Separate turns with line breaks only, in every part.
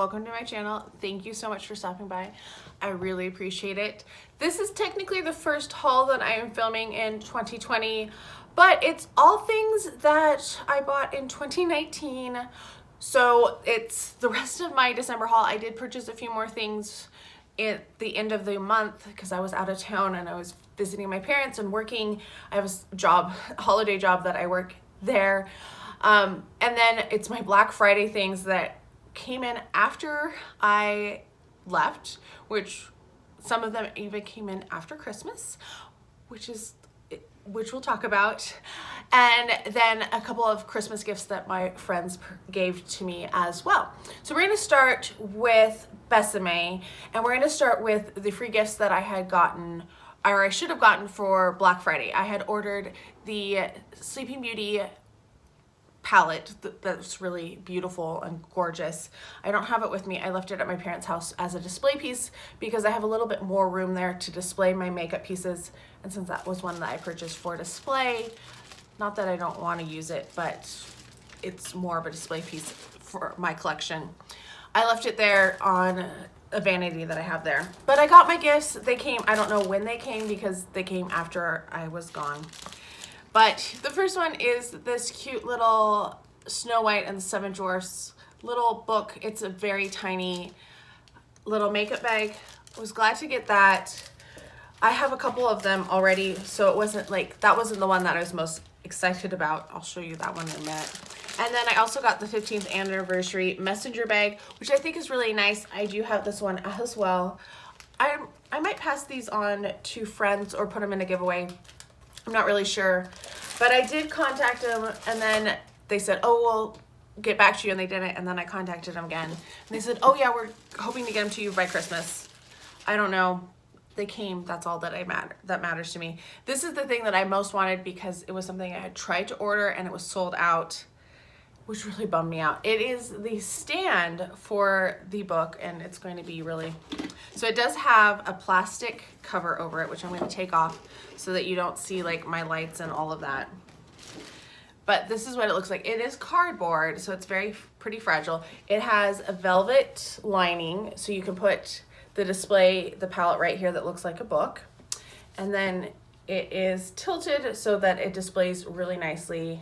welcome to my channel. Thank you so much for stopping by. I really appreciate it. This is technically the first haul that I am filming in 2020, but it's all things that I bought in 2019. So it's the rest of my December haul. I did purchase a few more things at the end of the month because I was out of town and I was visiting my parents and working. I have a holiday job that I work there. And then it's my Black Friday things that came in after I left, which some of them even came in after Christmas, which we'll talk about. And then a couple of Christmas gifts that my friends gave to me as well. So we're going to start with Besame, and we're going to start with the free gifts that I had gotten, or I should have gotten for Black Friday. I had ordered the Sleeping Beauty palette that's really beautiful and gorgeous. I don't have it with me. I left it at my parents' house as a display piece because I have a little bit more room there to display my makeup pieces, and since that was one that I purchased for display, not that I don't want to use it, but it's more of a display piece for my collection. I left it there on a vanity that I have there. But I got my gifts. They came, I don't know when they came because they came after I was gone. But the first one is this cute little Snow White and the Seven Dwarfs little book. It's a very tiny little makeup bag. I was glad to get that. I have a couple of them already, so it wasn't like, that wasn't the one that I was most excited about. I'll show you that one in a minute. And then I also got the 15th anniversary messenger bag, which I think is really nice. I do have this one as well. I might pass these on to friends or put them in a giveaway. I'm not really sure, but I did contact them, and then they said, oh, we'll get back to you, and they didn't. And then I contacted them again, and they said, oh yeah, we're hoping to get them to you by Christmas. I don't know. They came. That's all that matters to me. This is the thing that I most wanted because it was something I had tried to order and it was sold out, which really bummed me out. It is the stand for the book, and it's going to be really, so it does have a plastic cover over it, which I'm going to take off so that you don't see like my lights and all of that. But this is what it looks like. It is cardboard, so it's pretty fragile. It has a velvet lining, so you can put the palette right here that looks like a book. And then it is tilted so that it displays really nicely.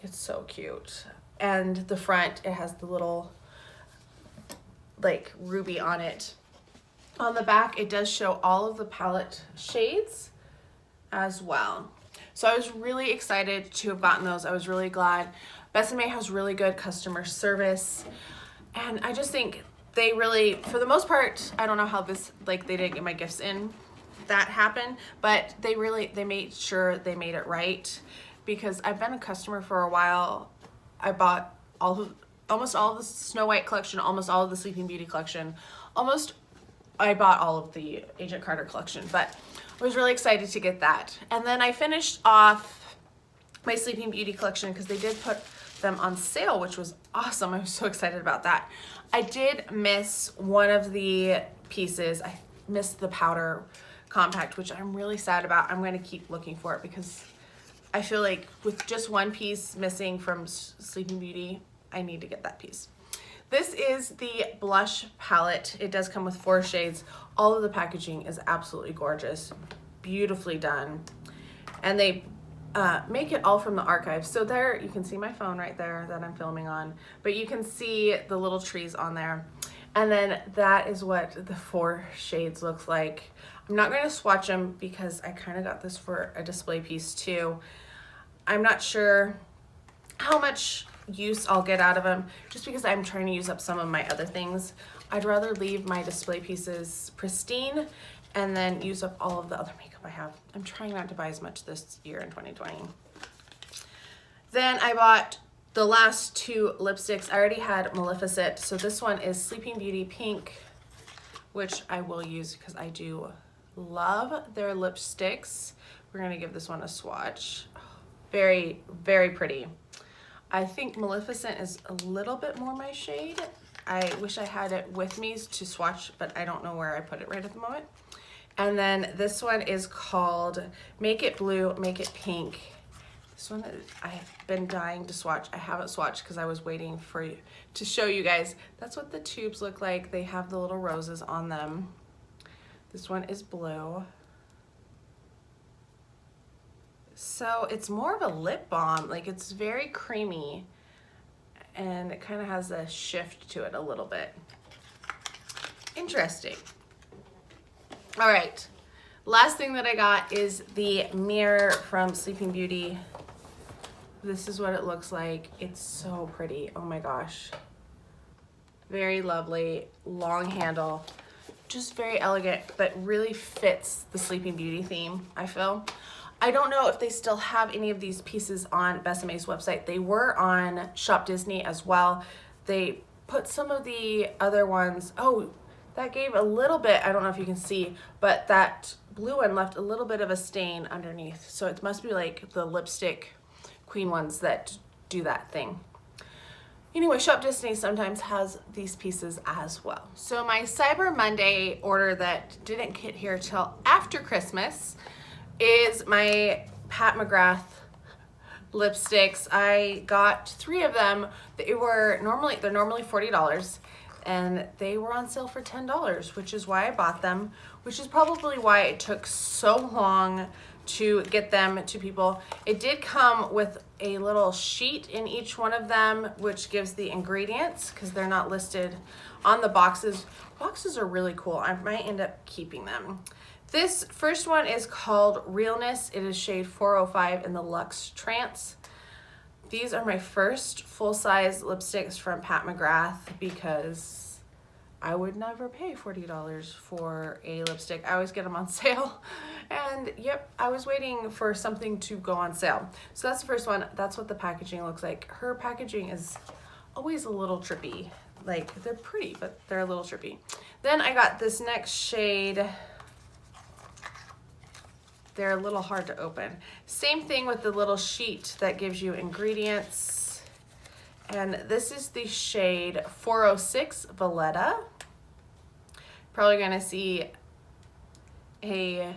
It's so cute. And the front, it has the little like ruby on it. On the back, it does show all of the palette shades as well. So I was really excited to have gotten those. I was really glad. Besame has really good customer service, and I just think they really, for the most part, I don't know how this, like, they didn't get my gifts in, that happened, but they made sure they made it right, because I've been a customer for a while. I bought almost all of the Snow White collection, almost all of the Sleeping Beauty collection, I bought all of the Agent Carter collection, but I was really excited to get that. And then I finished off my Sleeping Beauty collection because they did put them on sale, which was awesome. I was so excited about that. I did miss one of the pieces. I missed the powder compact, which I'm really sad about. I'm going to keep looking for it because I feel like with just one piece missing from Sleeping Beauty, I need to get that piece. This is the blush palette. It does come with 4 shades. All of the packaging is absolutely gorgeous, beautifully done. And they make it all from the archive. So there, you can see my phone right there that I'm filming on, but you can see the little trees on there. And then that is what the 4 shades looks like. I'm not going to swatch them because I kind of got this for a display piece too. I'm not sure how much use I'll get out of them just because I'm trying to use up some of my other things. I'd rather leave my display pieces pristine and then use up all of the other makeup I have. I'm trying not to buy as much this year in 2020. Then I bought the last 2 lipsticks. I already had Maleficent, so this one is Sleeping Beauty Pink, which I will use because I do love their lipsticks. We're gonna give this one a swatch. Very, very pretty. I think Maleficent is a little bit more my shade. I wish I had it with me to swatch, but I don't know where I put it right at the moment. And then this one is called Make It Blue, Make It Pink. This one I've been dying to swatch. I haven't swatched because I was waiting for you to show you guys. That's what the tubes look like. They have the little roses on them. This one is blue. So it's more of a lip balm. Like, it's very creamy and it kind of has a shift to it a little bit. Interesting. All right. Last thing that I got is the mirror from Sleeping Beauty. This is what it looks like. It's so pretty. Oh my gosh. Very lovely, long handle, just very elegant, but really fits the Sleeping Beauty theme, I feel. I don't know if they still have any of these pieces on Besame's website. They were on Shop Disney as well. They put some of the other ones, oh, that gave a little bit, I don't know if you can see, but that blue one left a little bit of a stain underneath. So it must be like the lipstick queen ones that do that thing. Anyway, Shop Disney sometimes has these pieces as well. So my Cyber Monday order that didn't get here till after Christmas is my Pat McGrath lipsticks. I got 3 of them. They're normally $40 and they were on sale for $10, which is why I bought them, which is probably why it took so long to get them to people. It did come with a little sheet in each one of them, which gives the ingredients because they're not listed on the boxes. Boxes are really cool. I might end up keeping them. This first one is called Realness. It is shade 405 in the Luxe Trance. These are my first full-size lipsticks from Pat McGrath because I would never pay $40 for a lipstick. I always get them on sale. And yep, I was waiting for something to go on sale. So that's the first one. That's what the packaging looks like. Her packaging is always a little trippy. Like, they're pretty, but they're a little trippy. Then I got this next shade. They're a little hard to open. Same thing with the little sheet that gives you ingredients. And this is the shade 406 Valletta. Probably gonna see a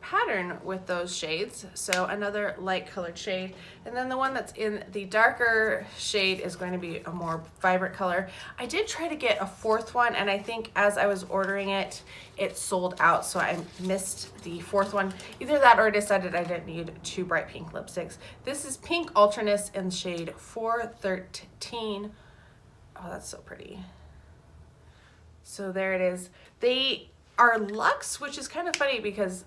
pattern with those shades. So another light colored shade. And then the one that's in the darker shade is going to be a more vibrant color. I did try to get a 4th one, and I think as I was ordering it, it sold out. So I missed the 4th one. Either that or I decided I didn't need 2 bright pink lipsticks. This is Pink Ultraness in shade 413. Oh, that's so pretty. So there it is. They are luxe, which is kind of funny because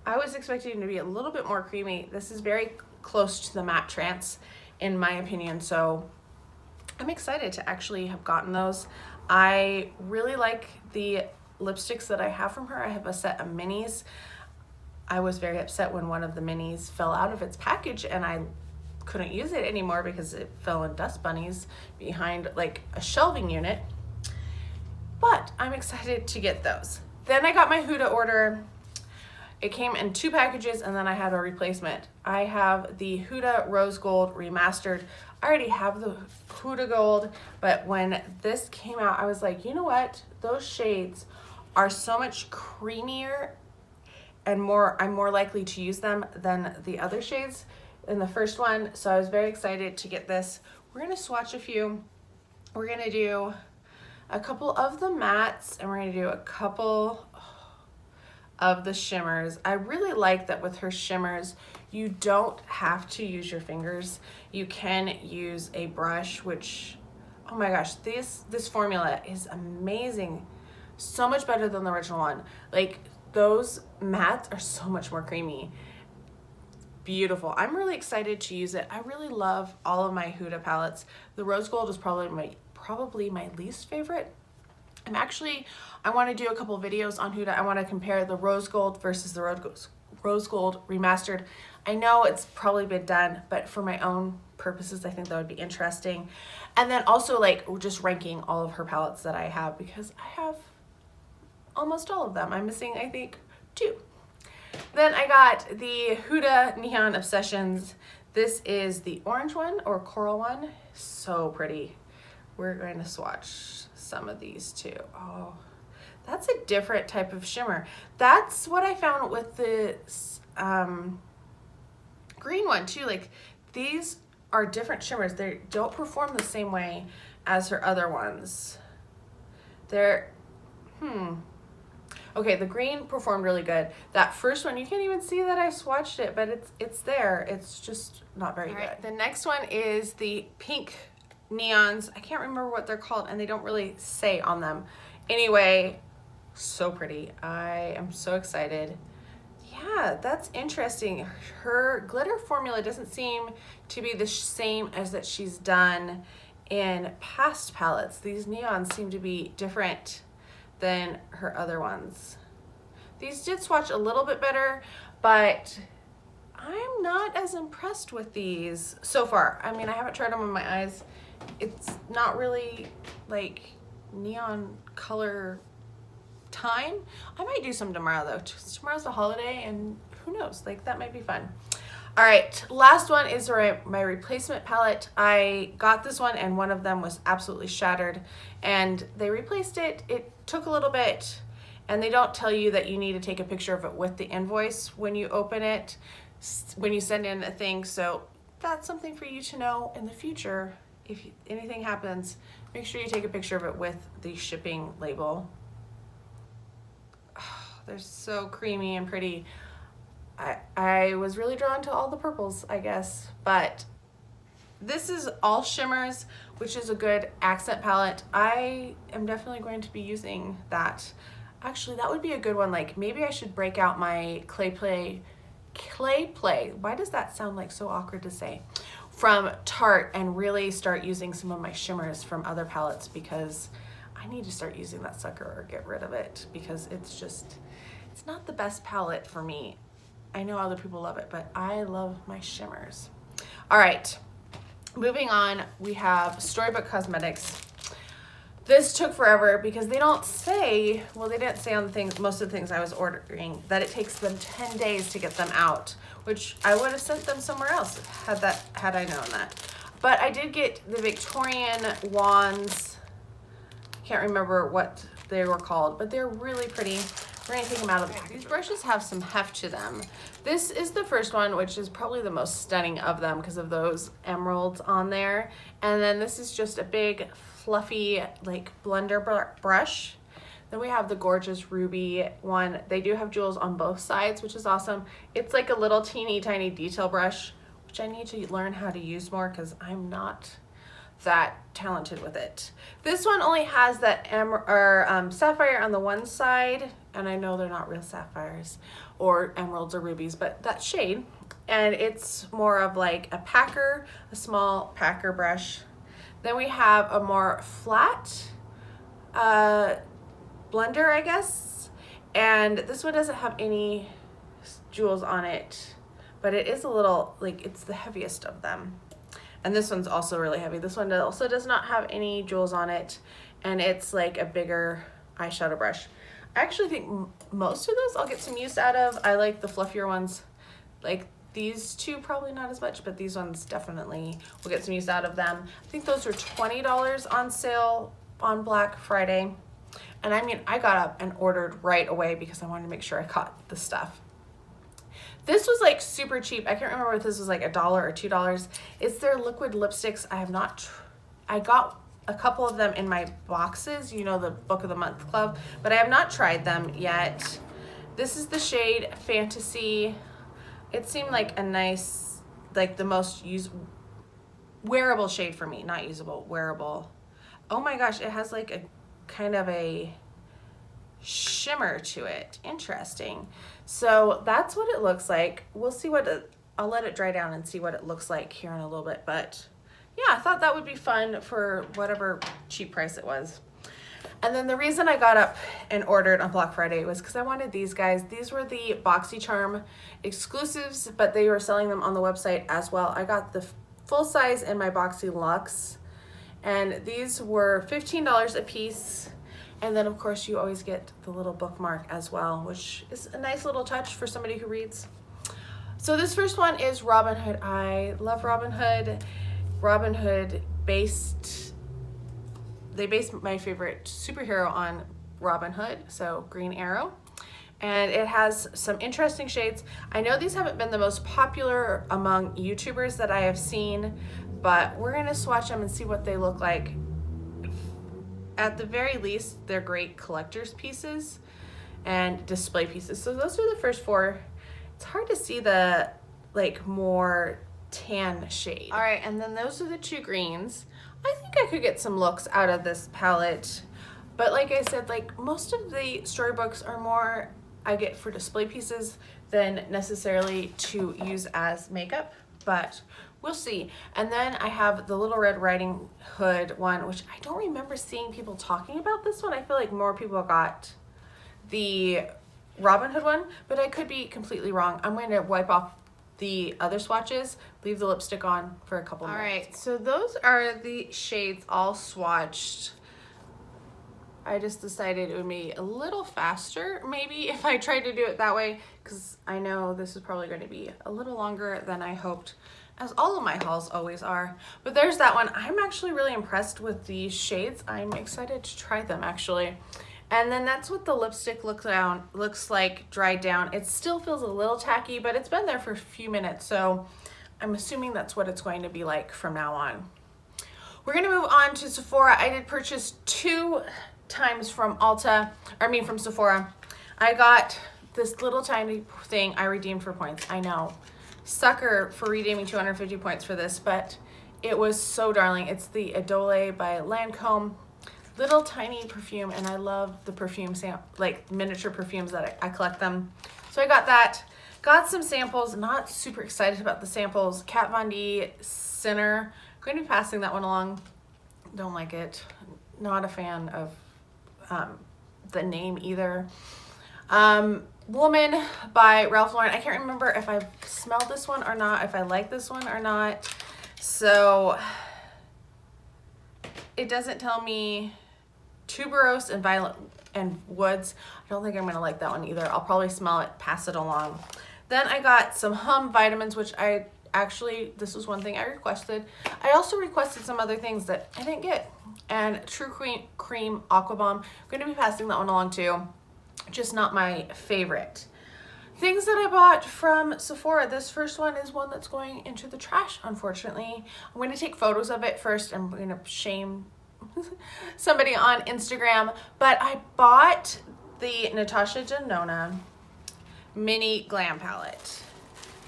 I was expecting them to be a little bit more creamy. This is very close to the matte trance in my opinion. So I'm excited to actually have gotten those. I really like the lipsticks that I have from her. I have a set of minis. I was very upset when one of the minis fell out of its package and I couldn't use it anymore because it fell in dust bunnies behind like a shelving unit. But I'm excited to get those. Then I got my Huda order. It came in 2 packages and then I had a replacement. I have the Huda Rose Gold Remastered. I already have the Huda Gold, but when this came out, I was like, you know what? Those shades are so much creamier and I'm more likely to use them than the other shades in the first one. So I was very excited to get this. We're gonna swatch a few. We're gonna do a couple of the mattes and we're gonna do a couple of the shimmers. I really like that with her shimmers, you don't have to use your fingers. You can use a brush, which, oh my gosh, this formula is amazing. So much better than the original one. Like, those mattes are so much more creamy. Beautiful. I'm really excited to use it. I really love all of my Huda palettes. The Rose Gold is probably my least favorite. I want to do a couple videos on Huda. I want to compare the Rose Gold versus the Rose Gold Remastered. I know it's probably been done, but for my own purposes, I think that would be interesting. And then also like just ranking all of her palettes that I have because I have almost all of them. I'm missing, I think, 2. Then I got the Huda Neon Obsessions. This is the orange one or coral one. So pretty. We're going to swatch some of these too. Oh, that's a different type of shimmer. That's what I found with the green one too, like these are different shimmers. They don't perform the same way as her other ones. They're, okay, the green performed really good. That first one, you can't even see that I swatched it, but it's there. It's just not very good. The next one is the pink neons. I can't remember what they're called, and they don't really say on them. Anyway, so pretty. I am so excited. Yeah, that's interesting. Her glitter formula doesn't seem to be the same as that she's done in past palettes. These neons seem to be different than her other ones. These did swatch a little bit better, but I'm not as impressed with these so far. I mean, I haven't tried them on my eyes. It's not really like neon color time. I might do some tomorrow though. Tomorrow's the holiday and who knows, like that might be fun. All right, last one is my replacement palette. I got this one and one of them was absolutely shattered and they replaced it. It took a little bit and they don't tell you that you need to take a picture of it with the invoice when you open it, when you send in a thing. So that's something for you to know in the future. If anything happens, make sure you take a picture of it with the shipping label. Oh, they're so creamy and pretty. I was really drawn to all the purples, I guess, but this is all shimmers, which is a good accent palette. I am definitely going to be using that. Actually, that would be a good one. Like maybe I should break out my clay play. Why does that sound like so awkward to say? From Tarte and really start using some of my shimmers from other palettes because I need to start using that sucker or get rid of it because it's not the best palette for me. I know other people love it, but I love my shimmers. All right, moving on, we have Storybook Cosmetics. This took forever because they don't say, well, they didn't say on the things, most of the things I was ordering, that it takes them 10 days to get them out, which I would have sent them somewhere else had I known that. But I did get the Victorian wands. Can't remember what they were called, but they're really pretty. We're gonna take them out of the package. These brushes have some heft to them. This is the first one, which is probably the most stunning of them because of those emeralds on there. And then this is just a big, fluffy, like blender brush. Then we have the gorgeous ruby one. They do have jewels on both sides, which is awesome. It's like a little teeny tiny detail brush, which I need to learn how to use more because I'm not that talented with it. This one only has that sapphire on the one side, and I know they're not real sapphires or emeralds or rubies, but that shade, and it's more of like a small packer brush. Then we have a more flat blender, I guess, and this one doesn't have any jewels on it, but it is a little, like, it's the heaviest of them. And this one's also really heavy. This one also does not have any jewels on it, and it's like a bigger eyeshadow brush. I actually think most of those I'll get some use out of. I like the fluffier ones. Like these two, probably not as much, but these ones definitely will get some use out of them. I think those were $20 on sale on Black Friday. And I mean, I got up and ordered right away because I wanted to make sure I caught the stuff. This was like super cheap. I can't remember if this was like $1 or $2. It's their liquid lipsticks. I got a couple of them in my boxes, you know, the Book of the Month Club, but I have not tried them yet. This is the shade Fantasy. It seemed like a nice, like the most wearable shade for me, not usable, wearable. Oh my gosh, it has like a kind of a shimmer to it. Interesting. So that's what it looks like. We'll see I'll let it dry down and see what it looks like here in a little bit, but yeah, I thought that would be fun for whatever cheap price it was. And then the reason I got up and ordered on Black Friday was because I wanted these guys. These were the BoxyCharm exclusives, but they were selling them on the website as well. I got the full size in my Boxy Luxe, and these were $15 a piece. And then of course you always get the little bookmark as well, which is a nice little touch for somebody who reads. So this first one is Robin Hood. I love Robin Hood. Robin Hood they based my favorite superhero on Robin Hood, so Green Arrow. and it has some interesting shades. I know these haven't been the most popular among YouTubers that I have seen, but we're gonna swatch them and see what they look like. At the very least, they're great collector's pieces and display pieces. So those are the first four. It's hard to see the like more tan shade. All right, and then those are the two greens. I think I could get some looks out of this palette, but like I said, like most of the storybooks are more I get for display pieces than necessarily to use as makeup, but we'll see. And then I have the Little Red Riding Hood one, which I don't remember seeing people talking about this one. I feel like more people got the Robin Hood one, but I could be completely wrong. I'm going to wipe off the other swatches, leave the lipstick on for a couple minutes. All right, so those are the shades all swatched. I just decided it would be a little faster maybe if I tried to do it that way, because I know this is probably going to be a little longer than I hoped, as all of my hauls always are. But there's that one. I'm actually really impressed with these shades. I'm excited to try them actually. And then that's what the lipstick looks like dried down. It still feels a little tacky, but it's been there for a few minutes, so I'm assuming that's what it's going to be like from now on. We're going to move on to Sephora. I did purchase 2 times from from Sephora. I got this little tiny thing I redeemed for points. I know, sucker for redeeming 250 points for this, but it was so darling. It's the Additonal by Lancome. Little tiny perfume, and I love the perfume like miniature perfumes that I collect them. So I got that. Got some samples. Not super excited about the samples. Kat Von D Sinner. Going to be passing that one along. Don't like it. Not a fan of the name either. Woman by Ralph Lauren. I can't remember if I smelled this one or not, if I like this one or not. So it doesn't tell me tuberose and violet and woods. I don't think I'm gonna like that one either. I'll probably smell it, pass it along. Then I got some Hum vitamins, which this was one thing I requested. I also requested some other things that I didn't get. And True Cream Aqua Bomb. I'm going to be passing that one along too. Just not my favorite. Things that I bought from Sephora. This first one is one that's going into the trash, unfortunately. I'm going to take photos of it first. I'm going to shame somebody on Instagram. But I bought the Natasha Denona Mini Glam Palette.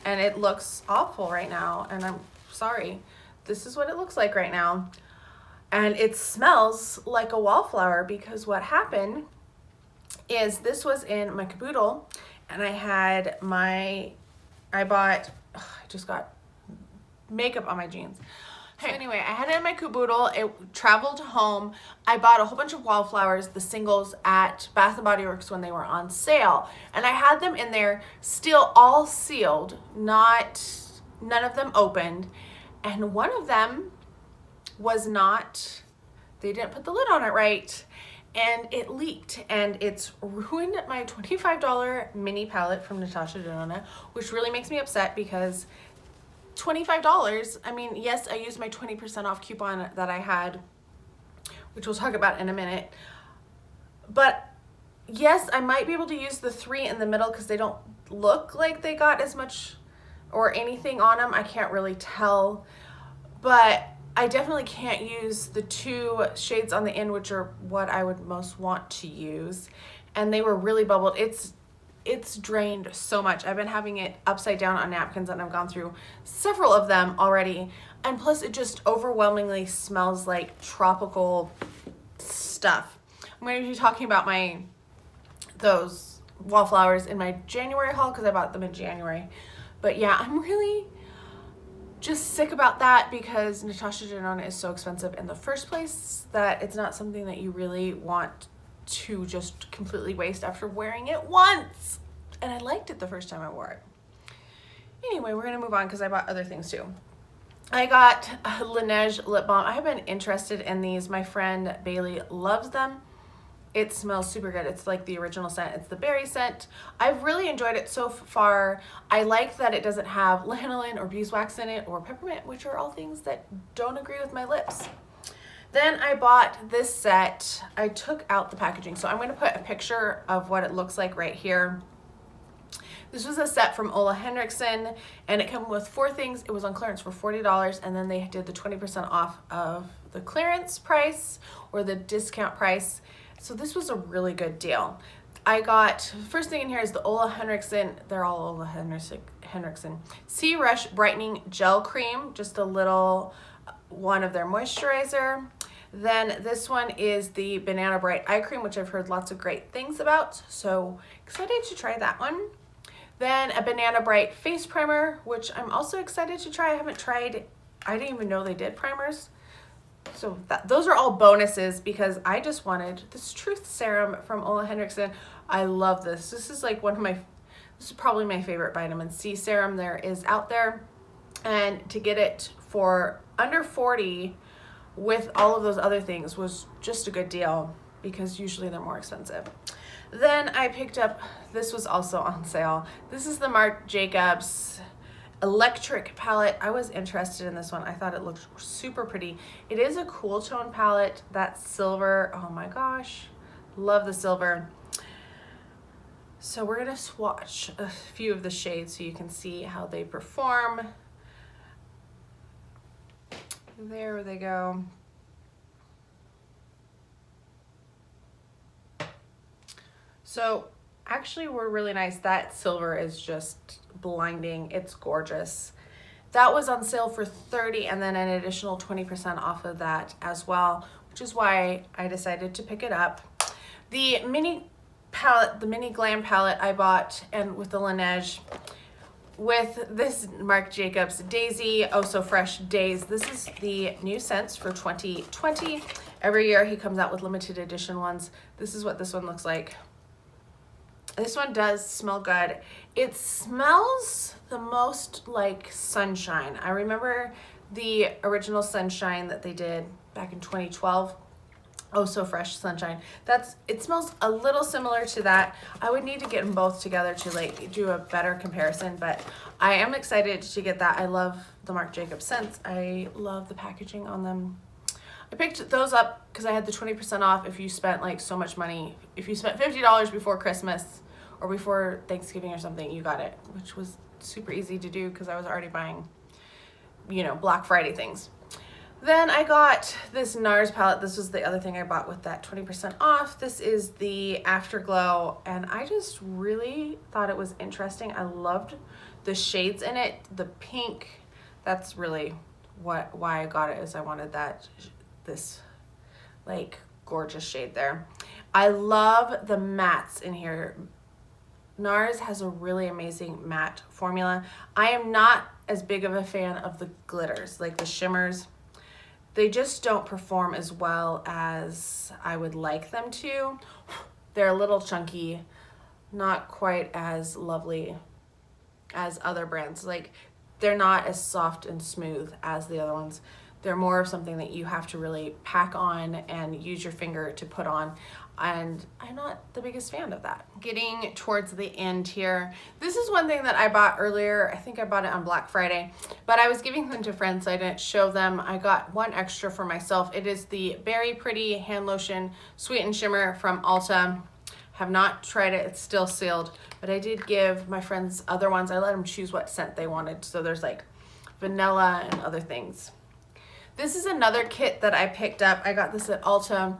And it looks awful right now, and I'm sorry. This is what it looks like right now. And it smells like a wallflower, because what happened is this was in my caboodle, and I just got makeup on my jeans. So anyway, I had it in my caboodle. It traveled home. I bought a whole bunch of wallflowers, the singles, at Bath & Body Works when they were on sale. And I had them in there, still all sealed, none of them opened. And one of them was not, they didn't put the lid on it right. And it leaked, and it's ruined my $25 mini palette from Natasha Denona, which really makes me upset, because $25, I mean, yes, I used my 20% off coupon that I had, which we'll talk about in a minute. But yes, I might be able to use the 3 in the middle, because they don't look like they got as much or anything on them. I can't really tell, but I definitely can't use the 2 shades on the end, which are what I would most want to use. And they were really bubbled. It's drained so much. I've been having it upside down on napkins, and I've gone through several of them already. And plus, it just overwhelmingly smells like tropical stuff. I'm going to be talking about those wallflowers in my January haul, because I bought them in January. But yeah, I'm really just sick about that, because Natasha Denona is so expensive in the first place that it's not something that you really want to just completely waste after wearing it once. And I liked it the first time I wore it. Anyway, we're gonna move on, because I bought other things too. I got a Laneige lip balm. I have been interested in these. My friend Bailey loves them. It smells super good. It's like the original scent. It's the berry scent. I've really enjoyed it so far. I like that it doesn't have lanolin or beeswax in it, or peppermint, which are all things that don't agree with my lips. Then I bought this set. I took out the packaging, so I'm going to put a picture of what it looks like right here. This was a set from Ole Henriksen, and it came with 4 things. It was on clearance for $40, and then they did the 20% off of the clearance price or the discount price. So this was a really good deal. I got, first thing in here is the Ole Henriksen, they're all Ole Henriksen, Sea Rush Brightening Gel Cream, just a little one of their moisturizer. Then this one is the Banana Bright Eye Cream, which I've heard lots of great things about, so excited to try that one. Then a Banana Bright Face Primer, which I'm also excited to try. I haven't tried, I didn't even know they did primers. So those are all bonuses because I just wanted this Truth Serum from Ole Henriksen. I love this. This is like this is probably my favorite vitamin C serum there is out there. And to get it for under $40 with all of those other things was just a good deal because usually they're more expensive. Then I picked up, this was also on sale. This is the Marc Jacobs Electric palette. I was interested in this one. I thought it looked super pretty. It is a cool tone palette. That silver, oh my gosh, love the silver. So we're gonna swatch a few of the shades so you can see how they perform. There they go. So actually we're really nice. That silver is just blinding. It's gorgeous. That was on sale for $30 and then an additional 20% off of that as well, which is why I decided to pick it up. The mini palette, the mini glam palette I bought, and with the Laneige with this Marc Jacobs Daisy Oh So Fresh Days. This is the new scents for 2020. Every year he comes out with limited edition ones. This is what this one looks like. This one does smell good. It smells the most like Sunshine. I remember the original Sunshine that they did back in 2012. Oh So Fresh Sunshine. It smells a little similar to that. I would need to get them both together to like do a better comparison, but I am excited to get that. I love the Marc Jacobs scents. I love the packaging on them. I picked those up because I had the 20% off if you spent like so much money. If you spent $50 before Christmas or before Thanksgiving or something, you got it, which was super easy to do because I was already buying, you know, Black Friday things. Then I got this NARS palette. This was the other thing I bought with that 20% off. This is the Afterglow, and I just really thought it was interesting. I loved the shades in it. The pink, that's really why I got it, is I wanted this like gorgeous shade there. I love the mattes in here. NARS has a really amazing matte formula. I am not as big of a fan of the glitters, like the shimmers. They just don't perform as well as I would like them to. They're a little chunky, not quite as lovely as other brands. Like, they're not as soft and smooth as the other ones. They're more of something that you have to really pack on and use your finger to put on. And I'm not the biggest fan of that. Getting towards the end here, this is one thing that I bought earlier. I think I bought it on Black Friday, but I was giving them to friends, so I didn't show them. I got one extra for myself. It is the Berry Pretty Hand Lotion Sweet and Shimmer from Ulta. Have not tried it, it's still sealed, but I did give my friends other ones. I let them choose what scent they wanted. So there's like vanilla and other things. This is another kit that I picked up. I got this at Ulta.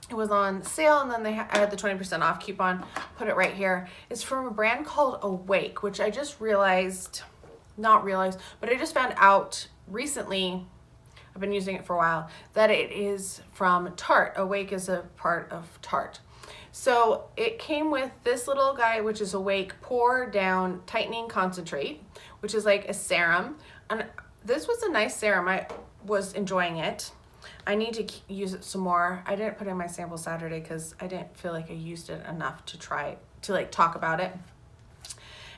It was on sale, and then I had the 20% off coupon. Put it right here. It's from a brand called Awake, which I just but I just found out recently, I've been using it for a while, that it is from Tarte. Awake is a part of Tarte. So it came with this little guy, which is Awake Pour Down Tightening Concentrate, which is like a serum. And this was a nice serum. I was enjoying it. I need to use it some more. I didn't put in my sample Saturday because I didn't feel like I used it enough to like talk about it.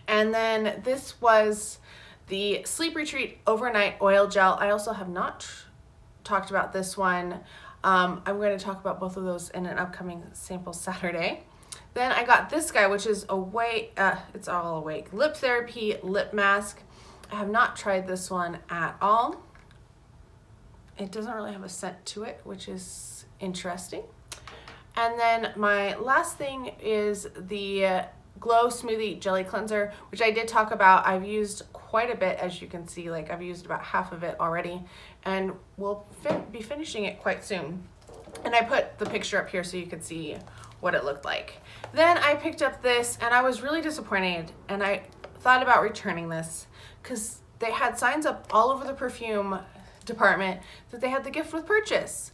And then this was the Sleep Retreat Overnight Oil Gel. I also have not talked about this one. I'm going to talk about both of those in an upcoming sample Saturday. Then I got this guy, which is it's all Awake Lip Therapy Lip Mask. I have not tried this one at all. it doesn't really have a scent to it, which is interesting. And then my last thing is the Glow Smoothie Jelly Cleanser, which I did talk about. I've used quite a bit, as you can see. Like, I've used about half of it already, and we'll be finishing it quite soon. And I put the picture up here so you could see what it looked like. Then I picked up this, and I was really disappointed, and I thought about returning this because they had signs up all over the perfume department that they had the gift with purchase.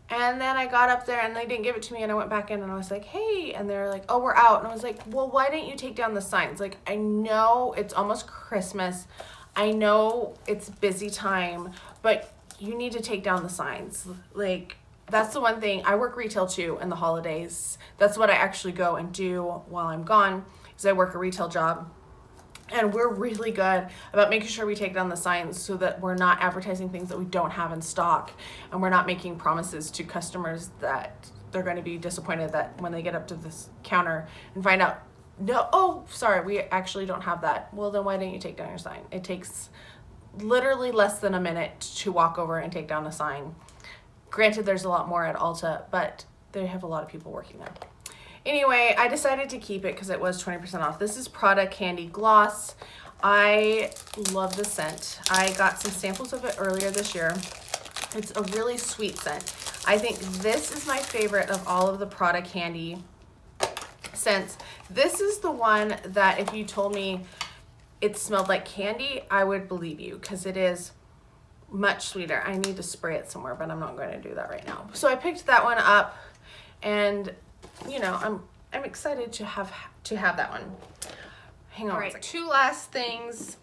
And then I got up there and they didn't give it to me, and I went back in and I was like, hey, and they're like, oh, we're out. And I was like, well, why didn't you take down the signs? Like, I know it's almost Christmas. I know it's busy time, but you need to take down the signs. Like, that's the one thing. I work retail too in the holidays. That's what I actually go and do while I'm gone, is I work a retail job. And we're really good about making sure we take down the signs so that we're not advertising things that we don't have in stock, and we're not making promises to customers that they're going to be disappointed that when they get up to this counter and find out, no, oh, sorry, we actually don't have that. Well, then why didn't you take down your sign? It takes literally less than a minute to walk over and take down a sign. Granted, there's a lot more at Ulta, but they have a lot of people working there. Anyway, I decided to keep it because it was 20% off. This is Prada Candy Gloss. I love the scent. I got some samples of it earlier this year. It's a really sweet scent. I think this is my favorite of all of the Prada Candy scents. This is the one that if you told me it smelled like candy, I would believe you, because it is much sweeter. I need to spray it somewhere, but I'm not going to do that right now. So I picked that one up, and you know, I'm excited to have that one. Hang on. All right, two last things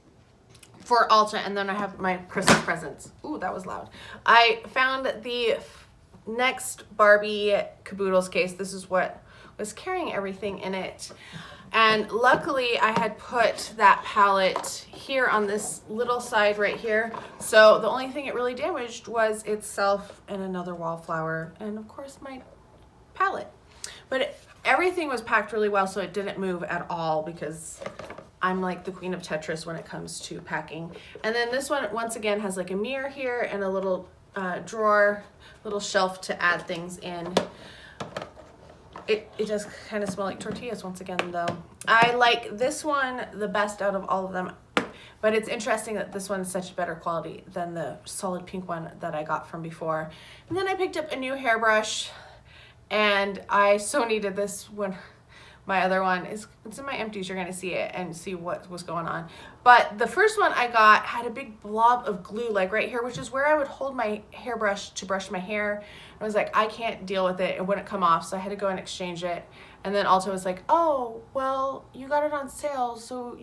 for Ulta, and then I have my Christmas presents. Ooh, that was loud. I found the next Barbie caboodles case. This is what was carrying everything in it. And luckily I had put that palette here on this little side right here. So the only thing it really damaged was itself and another wallflower, and of course my palette. But everything was packed really well, so it didn't move at all, because I'm like the queen of Tetris when it comes to packing. And then this one, once again, has like a mirror here and a little drawer, little shelf to add things in. It does kind of smell like tortillas once again, though. I like this one the best out of all of them, but it's interesting that this one's such better quality than the solid pink one that I got from before. And then I picked up a new hairbrush. And I so needed this when my other one it's in my empties. You're going to see it and see what was going on. But the first one I got had a big blob of glue like right here, which is where I would hold my hairbrush to brush my hair. I was like, I can't deal with it. It wouldn't come off, so I had to go and exchange it. And then Ulta was like, oh, well, you got it on sale, so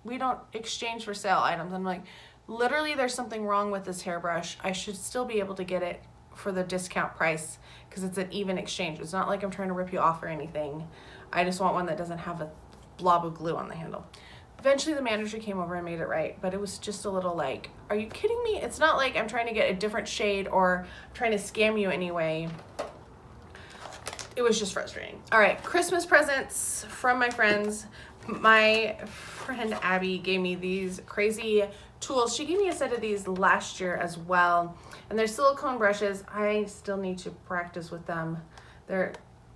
we don't exchange for sale items. I'm like, literally, there's something wrong with this hairbrush. I should still be able to get it for the discount price, because it's an even exchange. It's not like I'm trying to rip you off or anything. I just want one that doesn't have a blob of glue on the handle. Eventually the manager came over and made it right, but it was just a little like, are you kidding me? It's not like I'm trying to get a different shade or trying to scam you anyway. It was just frustrating. All right, Christmas presents from my friends. My friend Abby gave me these crazy tools. She gave me a set of these last year as well. And they're silicone brushes. I still need to practice with them. They're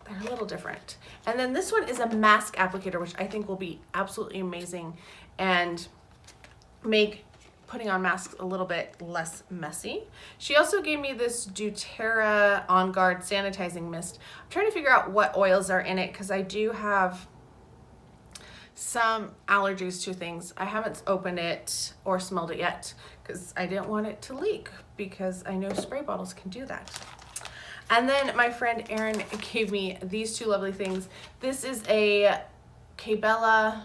a little different. And then this one is a mask applicator, which I think will be absolutely amazing and make putting on masks a little bit less messy. She also gave me this doTERRA On Guard sanitizing mist. I'm trying to figure out what oils are in it, because I do have some allergies to things. I haven't opened it or smelled it yet because I didn't want it to leak, because I know spray bottles can do that. And then my friend Erin gave me these two lovely things. This is a Cabela,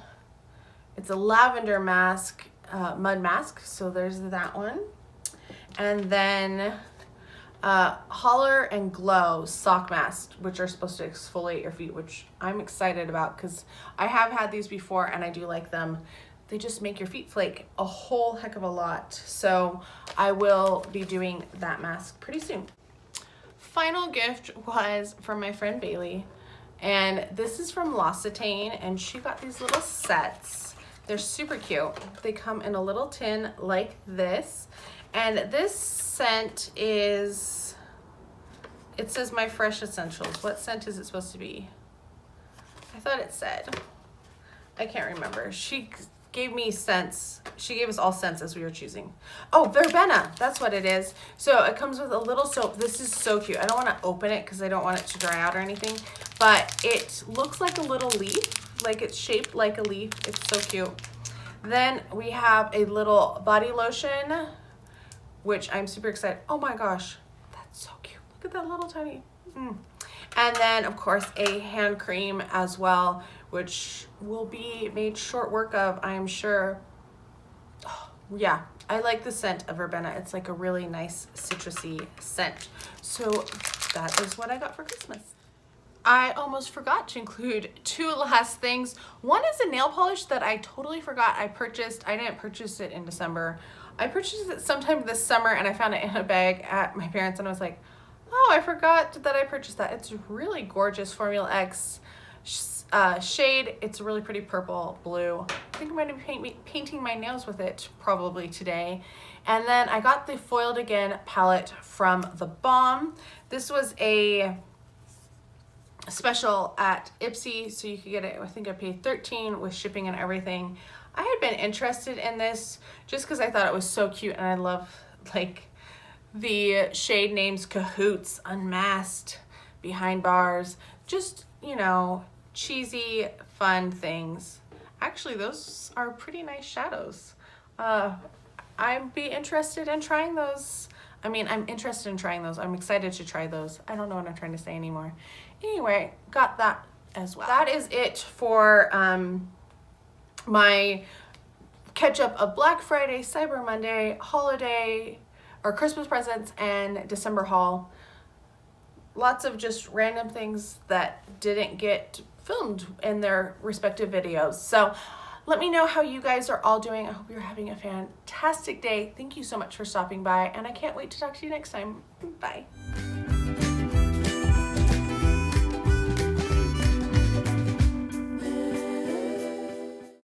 it's a lavender mask, mud mask, so there's that one. And then Holler and Glow sock masks, which are supposed to exfoliate your feet, which I'm excited about because I have had these before and I do like them. They just make your feet flake a whole heck of a lot. So I will be doing that mask pretty soon. Final gift was from my friend Bailey, and this is from L'Occitane, and she got these little sets. They're super cute. They come in a little tin like this, And this scent is, it says My Fresh Essentials. What scent is it supposed to be? I thought it said. I can't remember. She gave me scents. She gave us all scents as we were choosing. Oh, verbena. That's what it is. So it comes with a little soap. This is so cute. I don't want to open it because I don't want it to dry out or anything. But it looks like a little leaf. Like it's shaped like a leaf. It's so cute. Then we have a little body lotion, which I'm super excited. Oh my gosh. That's so cute. Look at that little tiny. And then, of course, a hand cream as well, which will be made short work of, I'm sure. Oh, yeah, I like the scent of verbena. It's like a really nice citrusy scent. So that is what I got for Christmas. I almost forgot to include two last things. One is a nail polish that I totally forgot I purchased. I didn't purchase it in December. I purchased it sometime this summer, and I found it in a bag at my parents', and I was like, oh, I forgot that I purchased that. It's really gorgeous Formula X shade. It's a really pretty purple blue. I think I'm going to be painting my nails with it probably today. And then I got the Foiled Again palette from The Balm. This was a special at Ipsy, so you could get it. I think I paid $13 with shipping and everything. I had been interested in this just because I thought it was so cute, and I love like the shade names Cahoots, Unmasked, Behind Bars, just, you know, cheesy, fun things. Actually, those are pretty nice shadows. I'd be interested in trying those. I mean, I'm interested in trying those. I'm excited to try those. I don't know what I'm trying to say anymore. Anyway, got that as well. That is it for my catch up of Black Friday, Cyber Monday, holiday, or Christmas presents, and December haul. Lots of just random things that didn't get filmed in their respective videos. So let me know how you guys are all doing. I hope you're having a fantastic day. Thank you so much for stopping by, and I can't wait to talk to you next time. Bye.